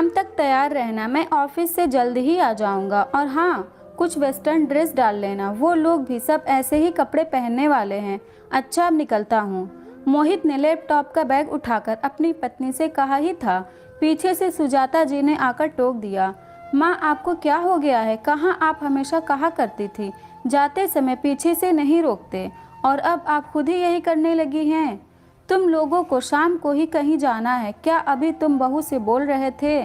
शाम तक तैयार रहना, मैं ऑफिस से जल्द ही आ जाऊंगा। और हाँ, कुछ वेस्टर्न ड्रेस डाल लेना, वो लोग भी सब ऐसे ही कपड़े पहनने वाले हैं। अच्छा, अब निकलता हूँ। मोहित ने लैपटॉप का बैग उठाकर अपनी पत्नी से कहा ही था, पीछे से सुजाता जी ने आकर टोक दिया। माँ, आपको क्या हो गया है? कहाँ आप हमेशा कहा करती थी जाते समय पीछे से नहीं रोकते, और अब आप खुद ही यही करने लगी हैं। तुम लोगों को शाम को ही कहीं जाना है क्या? अभी तुम बहू से बोल रहे थे।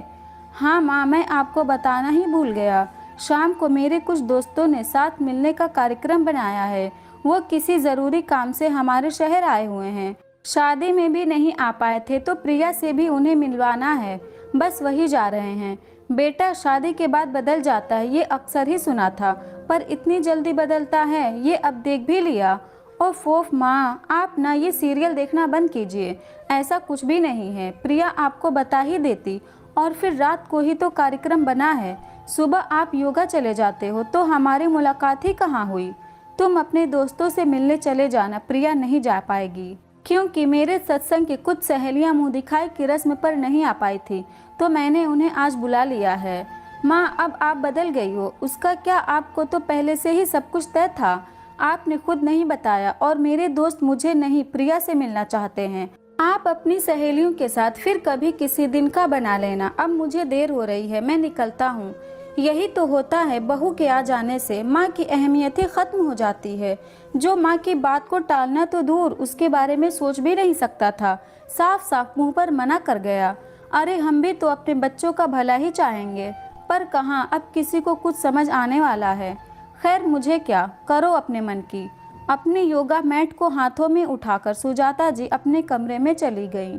हाँ माँ, मैं आपको बताना ही भूल गया। शाम को मेरे कुछ दोस्तों ने साथ मिलने का कार्यक्रम बनाया है। वो किसी ज़रूरी काम से हमारे शहर आए हुए हैं। शादी में भी नहीं आ पाए थे तो प्रिया से भी उन्हें मिलवाना है, बस वही जा रहे हैं। बेटा, शादी के बाद बदल जाता है, ये अक्सर ही सुना था, पर इतनी जल्दी बदलता है ये अब देख भी लिया। ओफ माँ, आप ना ये सीरियल देखना बंद कीजिए। ऐसा कुछ भी नहीं है, प्रिया आपको बता ही देती। और फिर रात को ही तो कार्यक्रम बना है। सुबह आप योगा चले जाते हो तो हमारी मुलाकात ही कहाँ हुई। तुम अपने दोस्तों से मिलने चले जाना, प्रिया नहीं जा पाएगी, क्योंकि मेरे सत्संग की कुछ सहेलियां मुँह दिखाई की रस्म पर नहीं आ पाई थी, तो मैंने उन्हें आज बुला लिया है। माँ, अब आप बदल गई हो, उसका क्या? आपको तो पहले से ही सब कुछ तय था, आपने खुद नहीं बताया। और मेरे दोस्त मुझे नहीं, प्रिया से मिलना चाहते हैं। आप अपनी सहेलियों के साथ फिर कभी किसी दिन का बना लेना। अब मुझे देर हो रही है, मैं निकलता हूँ। यही तो होता है, बहू के आ जाने से माँ की अहमियत ही खत्म हो जाती है। जो माँ की बात को टालना तो दूर, उसके बारे में सोच भी नहीं सकता था, साफ साफ मुंह पर मना कर गया। अरे, हम भी तो अपने बच्चों का भला ही चाहेंगे, पर कहाँ अब किसी को कुछ समझ आने वाला है। खैर, मुझे क्या, करो अपने मन की। अपनी योगा मैट को हाथों में उठाकर सुजाता जी अपने कमरे में चली गईं।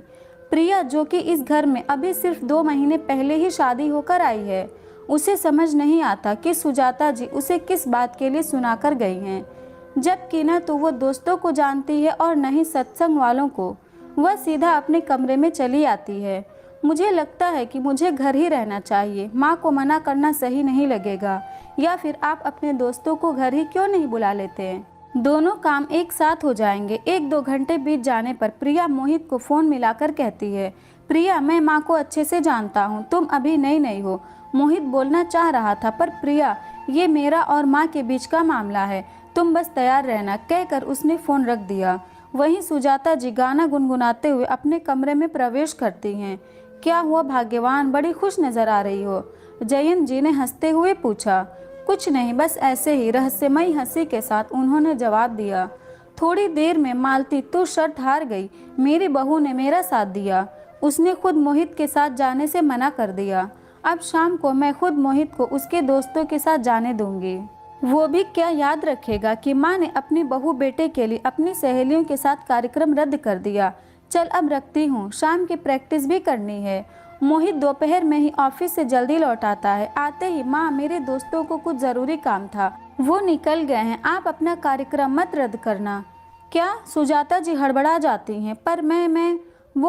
प्रिया, जो कि इस घर में अभी सिर्फ 2 महीने पहले ही शादी होकर आई है, उसे समझ नहीं आता कि सुजाता जी उसे किस बात के लिए सुनाकर गई हैं। जबकि न तो वो दोस्तों को जानती है और न ही सत्संग वालों को। वह सीधा अपने कमरे में चली आती है। मुझे लगता है कि मुझे घर ही रहना चाहिए, माँ को मना करना सही नहीं लगेगा। या फिर आप अपने दोस्तों को घर ही क्यों नहीं बुला लेते हैं? दोनों काम एक साथ हो जाएंगे। 1-2 घंटे बीत जाने पर प्रिया मोहित को फ़ोन मिलाकर कहती है, प्रिया, मैं माँ को अच्छे से जानता हूँ, तुम अभी नई हो। मोहित बोलना चाह रहा था, पर प्रिया, ये मेरा और माँ के बीच का मामला है, तुम बस तैयार रहना, कहकर उसने फ़ोन रख दिया। वहीं सुजाता जी गाना गुनगुनाते हुए अपने कमरे में प्रवेश करती हैं। क्या हुआ भाग्यवान, बड़ी खुश नज़र आ रही हो? जयंत जी ने हंसते हुए पूछा। कुछ नहीं, बस ऐसे ही, रहस्यमयी हंसी के साथ उन्होंने जवाब दिया। थोड़ी देर में मालती तो शर्त हार गई। मेरी बहू ने मेरा साथ दिया, उसने खुद मोहित के साथ जाने से मना कर दिया। अब शाम को मैं खुद मोहित को उसके दोस्तों के साथ जाने दूंगी। वो भी क्या याद रखेगा कि माँ ने अपनी बहू बेटे के लिए अपनी सहेलियों के साथ कार्यक्रम रद्द कर दिया। चल, अब रखती हूँ, शाम की प्रैक्टिस भी करनी है। मोहित दोपहर में ही ऑफिस से जल्दी लौट आता है। आते ही, माँ, मेरे दोस्तों को कुछ ज़रूरी काम था, वो निकल गए हैं, आप अपना कार्यक्रम मत रद्द करना। क्या? सुजाता जी हड़बड़ा जाती हैं। पर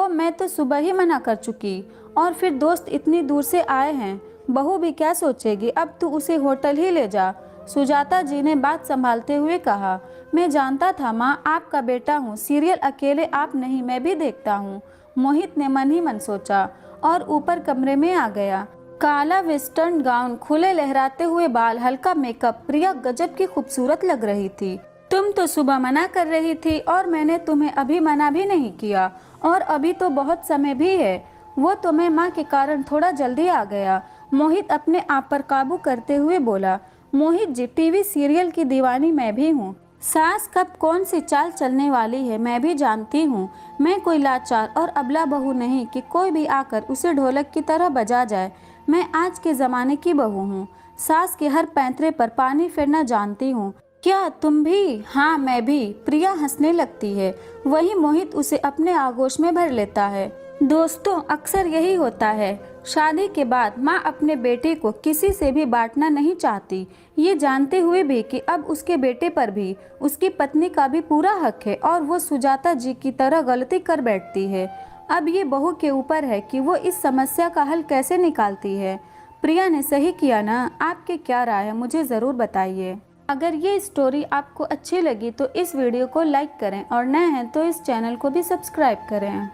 मैं तो सुबह ही मना कर चुकी, और फिर दोस्त इतनी दूर से आए हैं, बहू भी क्या सोचेगी? अब तू उसे होटल ही ले जा। सुजाता जी ने बात संभालते हुए कहा। मैं जानता था माँ, आपका बेटा हूँ, सीरियल अकेले आप नहीं, मैं भी देखता हूँ। मोहित ने मन ही मन सोचा और ऊपर कमरे में आ गया। काला वेस्टर्न गाउन, खुले लहराते हुए बाल, हल्का मेकअप, प्रिया गजब की खूबसूरत लग रही थी। तुम तो सुबह मना कर रही थी और मैंने तुम्हें अभी मना भी नहीं किया, और अभी तो बहुत समय भी है। वो तो मैं माँ के कारण थोड़ा जल्दी आ गया। मोहित अपने आप पर काबू करते हुए बोला। मोहित जी, टीवी सीरियल की दीवानी मैं भी हूँ। सास कब कौन सी चाल चलने वाली है मैं भी जानती हूँ। मैं कोई लाचार और अबला बहू नहीं कि कोई भी आकर उसे ढोलक की तरह बजा जाए। मैं आज के ज़माने की बहू हूँ, सास के हर पैंतरे पर पानी फेरना जानती हूँ। क्या तुम भी? हाँ, मैं भी। प्रिया हंसने लगती है। वहीं मोहित उसे अपने आगोश में भर लेता है। दोस्तों, अक्सर यही होता है, शादी के बाद माँ अपने बेटे को किसी से भी बांटना नहीं चाहती, ये जानते हुए भी कि अब उसके बेटे पर भी उसकी पत्नी का भी पूरा हक है, और वो सुजाता जी की तरह गलती कर बैठती है। अब ये बहू के ऊपर है कि वो इस समस्या का हल कैसे निकालती है। प्रिया ने सही किया ना? आपके क्या राय है, मुझे ज़रूर बताइए। अगर ये स्टोरी आपको अच्छी लगी तो इस वीडियो को लाइक करें, और नए हैं तो इस चैनल को भी सब्सक्राइब करें।